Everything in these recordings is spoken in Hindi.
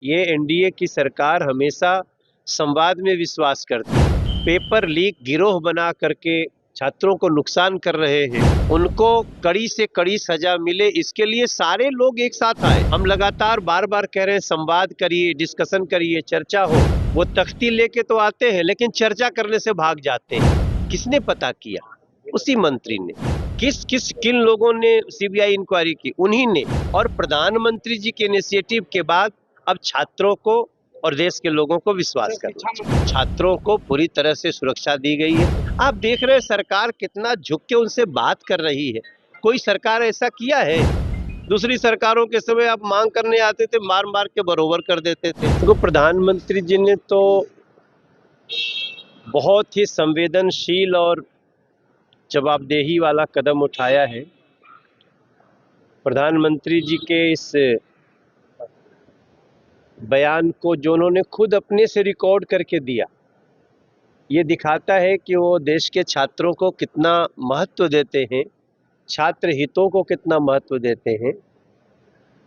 ये एनडीए की सरकार हमेशा संवाद में विश्वास करती है। पेपर लीक गिरोह बना करके छात्रों को नुकसान कर रहे हैं, उनको कड़ी से कड़ी सजा मिले, इसके लिए सारे लोग एक साथ आए। हम लगातार बार बार कह रहे हैं संवाद करिए, डिस्कशन करिए, चर्चा हो। वो तख्ती लेके तो आते हैं लेकिन चर्चा करने से भाग जाते हैं। किसने पता किया? उसी मंत्री ने। किन लोगों ने सीबीआई इंक्वायरी की? उन्हीं ने। और प्रधानमंत्री जी के इनिशिएटिव के बाद अब छात्रों को और देश के लोगों को विश्वास करना, छात्रों को पूरी तरह से सुरक्षा दी गई है। आप देख रहे हैं सरकार कितना झुक के उनसे बात कर रही है। कोई सरकार ऐसा किया है? दूसरी सरकारों के समय आप मांग करने आते थे, मार मार के बरोबर कर देते थे। तो प्रधानमंत्री जी ने तो बहुत ही संवेदनशील और जवाबदेही वाला कदम उठाया है। प्रधानमंत्री जी के इस बयान को जो उन्होंने खुद अपने से रिकॉर्ड करके दिया, ये दिखाता है कि वो देश के छात्रों को कितना महत्व देते हैं, छात्र हितों को कितना महत्व देते हैं।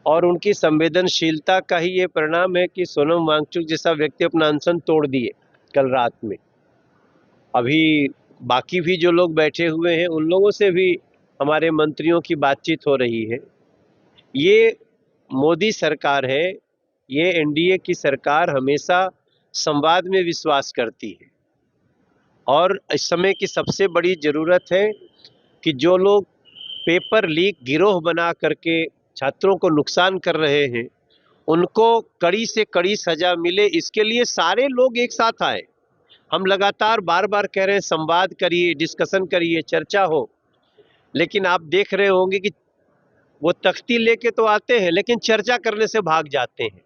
और उनकी संवेदनशीलता का ही ये परिणाम है कि सोनम वांगचुक जैसा व्यक्ति अपना अनशन तोड़ दिए कल रात में। अभी बाकी भी जो लोग बैठे हुए हैं उन लोगों से भी हमारे मंत्रियों की बातचीत हो रही है। ये मोदी सरकार है, ये एनडीए की सरकार हमेशा संवाद में विश्वास करती है। और इस समय की सबसे बड़ी ज़रूरत है कि जो लोग पेपर लीक गिरोह बना करके छात्रों को नुकसान कर रहे हैं, उनको कड़ी से कड़ी सजा मिले, इसके लिए सारे लोग एक साथ आए। हम लगातार बार बार कह रहे हैं संवाद करिए, डिस्कशन करिए, चर्चा हो। लेकिन आप देख रहे होंगे कि वो तख्ती लेके तो आते हैं लेकिन चर्चा करने से भाग जाते हैं।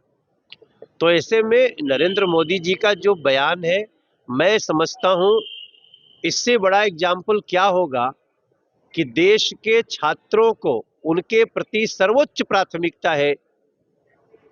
तो ऐसे में नरेंद्र मोदी जी का जो बयान है, मैं समझता हूँ इससे बड़ा एग्जाम्पल क्या होगा कि देश के छात्रों को उनके प्रति सर्वोच्च प्राथमिकता है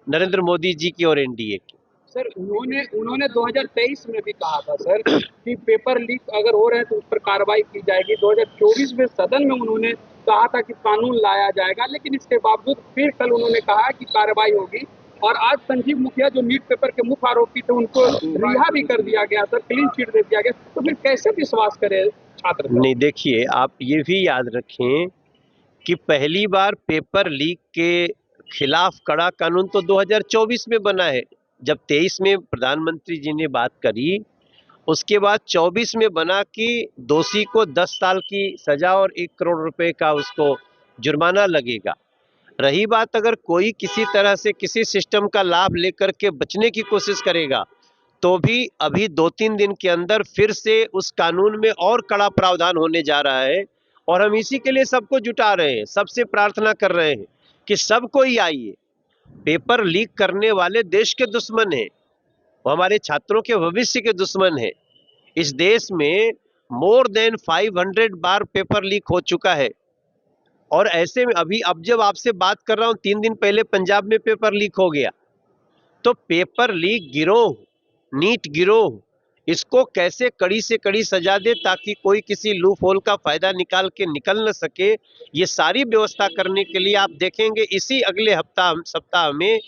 नरेंद्र मोदी जी की और एनडीए की। सर उन्होंने 2023 में भी कहा था सर कि पेपर लीक अगर हो रहे हैं तो उस पर कार्रवाई की जाएगी। 2024 में सदन में उन्होंने कहा था कि कानून लाया जाएगा, लेकिन इसके बावजूद फिर कल उन्होंने कहा कि कार्रवाई होगी। और आज संजीव मुखिया जो नीट पेपर के मुख्य आरोपी थे उनको रिहा भी कर दिया गया सर, क्लीन चिट दे दिया गया। तो फिर कैसे विश्वास करे छात्र? नहीं, देखिए आप ये भी याद रखें कि पहली बार पेपर लीक के खिलाफ कड़ा कानून तो 2024 में बना है। जब 23 में प्रधानमंत्री जी ने बात करी, उसके बाद 24 में बना कि दोषी को 10 साल की सजा और 1 करोड़ रुपए का उसको जुर्माना लगेगा। रही बात अगर कोई किसी तरह से किसी सिस्टम का लाभ लेकर के बचने की कोशिश करेगा, तो भी अभी 2-3 दिन के अंदर फिर से उस कानून में और कड़ा प्रावधान होने जा रहा है। और हम इसी के लिए सबको जुटा रहे हैं, सबसे प्रार्थना कर रहे हैं कि सब कोई आइए। पेपर लीक करने वाले देश के दुश्मन हैं, वो हमारे छात्रों के भविष्य के दुश्मन हैं। इस देश में मोर देन 500 बार पेपर लीक हो चुका है। और ऐसे में अभी अब जब आपसे बात कर रहा हूं, 3 दिन पहले पंजाब में पेपर लीक हो गया। तो पेपर लीक गिरोह, नीट गिरोह, इसको कैसे कड़ी से कड़ी सजा दे ताकि कोई किसी लूप होल का फायदा निकाल के निकल न सके, ये सारी व्यवस्था करने के लिए आप देखेंगे इसी अगले सप्ताह में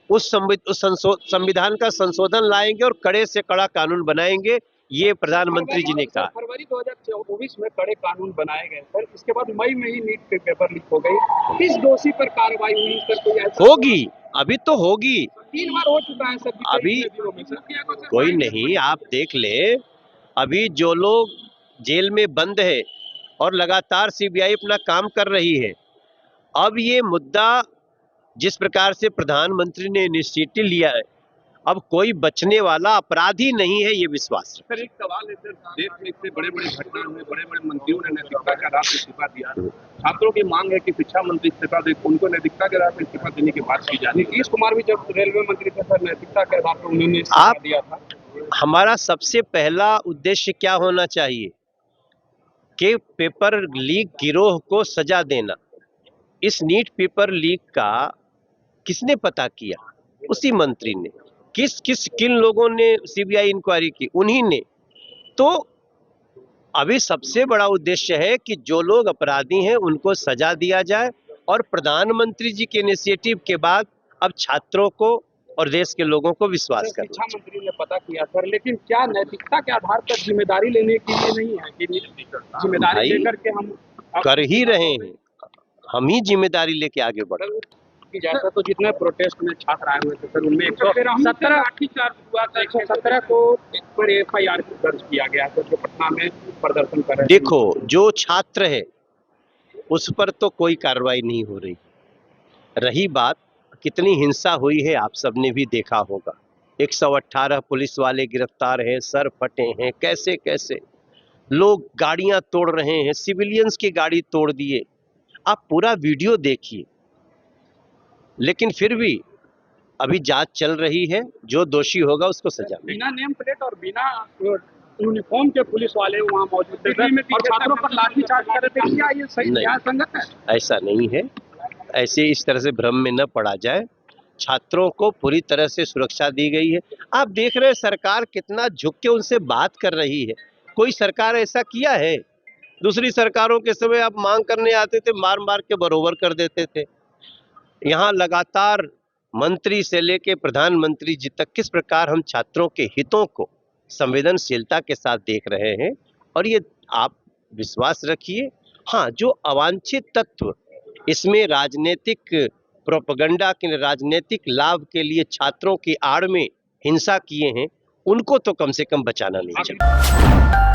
उस संविधान का संशोधन लाएंगे और कड़े से कड़ा कानून बनाएंगे। ये प्रधानमंत्री जी ने कहा। फरवरी 2024 में कड़े कानून बनाए गए सर, इसके बाद मई में ही नीट पे पेपर लीक हो गई। किस दोषी पर कार्रवाई हुई सर? कोई ऐसा होगी, अभी तो होगी। 3 बार हो चुका है सर अभी कोई नहीं, आप देख ले, अभी जो लोग जेल में बंद है और लगातार सीबीआई अपना काम कर रही है, अब ये मुद्दा जिस प्रकार से प्रधानमंत्री ने इनिशिएटिव लिया है, अब कोई बचने वाला अपराधी नहीं है, ये विश्वास है। सर एक सवाल है सर, देश में इतने बड़े-बड़े घटना हुए, बड़े-बड़े मंत्रियों ने नैतिकता के आधार पर इस्तीफा दिया। छात्रों की मांग है कि शिक्षा मंत्री इस्तीफा दे, उनको नैतिकता के आधार पर इस्तीफा देने की बात की जा रही है। नीतीश कुमार भी जब रेलवे मंत्री थे सर, नैतिकता के आधार पर उन्होंने इस्तीफा दिया था। हमारा सबसे पहला उद्देश्य क्या होना चाहिए कि पेपर लीक गिरोह को सजा देना। इस नीट पेपर लीक का किसने पता किया? उसी मंत्री ने। किन लोगों ने सीबीआई इंक्वायरी की? उन्हीं ने। तो अभी सबसे बड़ा उद्देश्य है कि जो लोग अपराधी हैं उनको सजा दिया जाए। और प्रधानमंत्री जी के इनिशिएटिव के बाद अब छात्रों को और देश के लोगों को विश्वास सर, करना शिक्षा मंत्री ने पता किया सर, लेकिन क्या नैतिकता के आधार पर जिम्मेदारी लेने के लिए नहीं है कि जिम्मेदारी भाई, लेकर के हम कर ही रहे हैं। हम ही जिम्मेदारी लेके आगे बढ़ रहे हैं। कि जैसा तो जितने प्रोटेस्ट में छात्र आए हुए थे सर, उनमें 117 लाठीचार्ज हुआ था, 117 को पर FIR दर्ज किया गया था जो पटना में प्रदर्शन कर रहे थे। देखो, जो छात्र है उस पर तो कोई कार्रवाई नहीं हो रही। रही बात कितनी हिंसा हुई है, आप सबने भी देखा होगा। 118 पुलिस वाले गिरफ्तार हैं, सर फटे हैं, कैसे कैसे लोग गाड़ियां तोड़ रहे हैं, सिविलियंस की गाड़ी तोड़ दिए। आप पूरा वीडियो देखिए। लेकिन फिर भी अभी जांच चल रही है, जो दोषी होगा उसको सजा मिलेगी। बिना नेम प्लेट और बिना यूनिफॉर्म के पुलिस वाले वहाँ मौजूद थे और छात्रों पर लाठीचार्ज कर रहे थे। क्या ये सही न्याय संगत है? ऐसा नहीं है। ऐसे इस तरह से भ्रम में न पड़ा जाए। छात्रों को पूरी तरह से सुरक्षा दी गई है। आप देख रहे हैं सरकार कितना झुक के उनसे बात कर रही है। कोई सरकार ऐसा किया है? दूसरी सरकारों के समय आप मांग करने आते थे, मार मार के बरोबर कर देते थे। यहाँ लगातार मंत्री से लेके प्रधानमंत्री जी तक किस प्रकार हम छात्रों के हितों को संवेदनशीलता के साथ देख रहे हैं। और ये आप विश्वास रखिए, हाँ, जो अवांछित तत्व इसमें राजनीतिक प्रोपेगेंडा के राजनीतिक लाभ के लिए छात्रों की आड़ में हिंसा किए हैं, उनको तो कम से कम बचाना नहीं चाहिए।